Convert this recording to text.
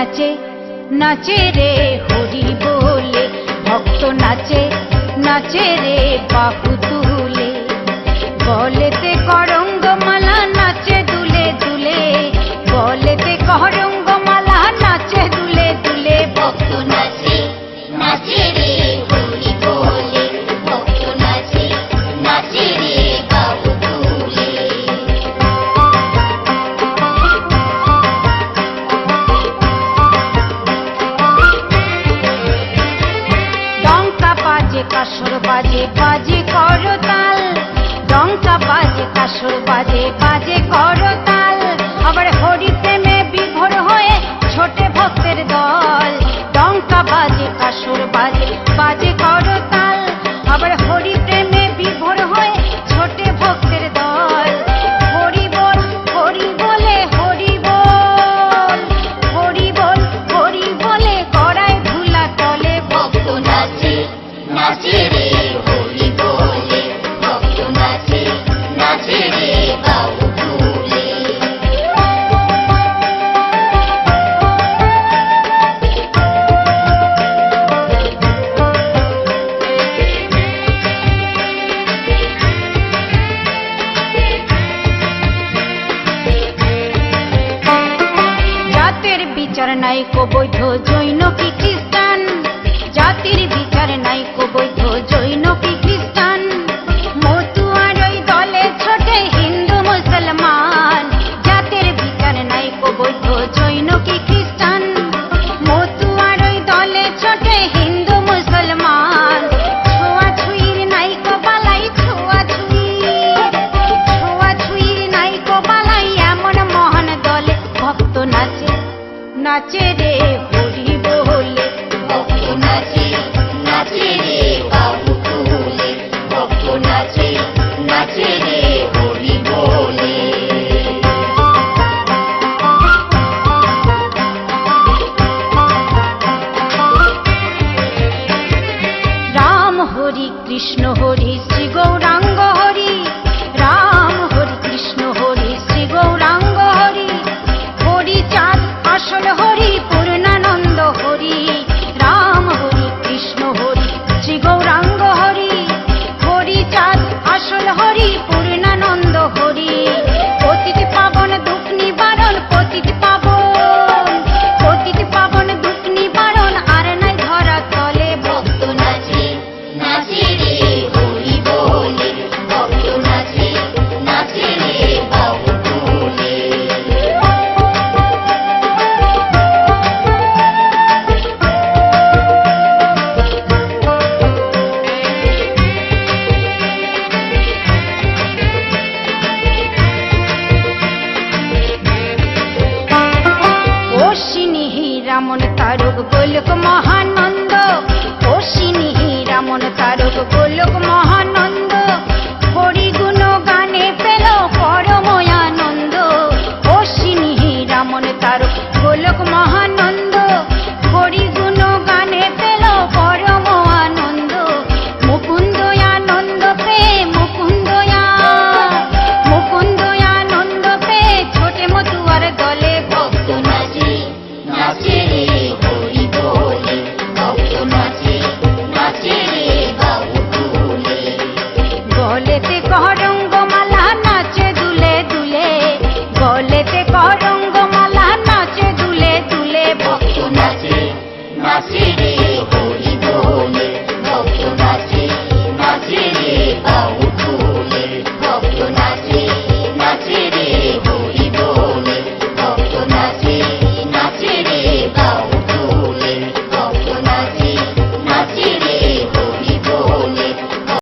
নাচে নাচে রে হরি বলে, ভক্ত নাচে নাচে রে বাহু তুলে, গলেতে করঙ্গমালা নাচে দুলে দুলে, গলেতে করঙ্গমালা নাচে দুলে দুলে, ভক্ত নাচে নাচে রে হরি বলে, ভক্ত নাচে নাচে রে বাহু তুলে। ডঙ্কা বাজে কাসর বাজে বাজে করতাল, ডঙ্কা বাজে কাসর বাজে বাজে করতাল, আবার হরি প্রেমে বিভোর হয়ে ছোটে ভক্তের দল। ডঙ্কা বাজে কাসর বাজে বাজে করতাল, আবার হরি প্রেমে বিভোর হয়ে ছোটে ভক্তের দল। হরি বল হরি বলে হরি বল, হরি বল হরি বলে করায় ধুলা তলে, ভক্ত নাচে নাচে রে হরি বলে, ভক্ত নাচে নাচে রে বাহু তুলে। জাতের বিচার নাই কো বৈধ জৈন কি খ্রিস্টান, জাতির বিচার নাই কো বৈধ জৈন কি খ্রিস্টান, মতুয়ার ওই দলে ছোটে হিন্দু মুসলমান। জাতের বিচার নাই কো বৈধ জৈন কি খ্রিস্টান, মতুয়ার ওই দলে ছোটে হিন্দু মুসলমান। ছোঁয়াছুঁয়ির নাই কো বালাই ছোঁয়াছুঁয়ির, ছোঁয়াছুঁয়ির নাই কো বালাই এমন মহান দলে, ভক্ত নাচে নাচে রে হরি বলে, ভক্ত নাচে নাচে রে বাহু তুলে, ভক্ত নাচে নাচে রে হরি বলে। রাম হরি কৃষ্ণ হরি শ্রী গৌরাঙ্গ হরি,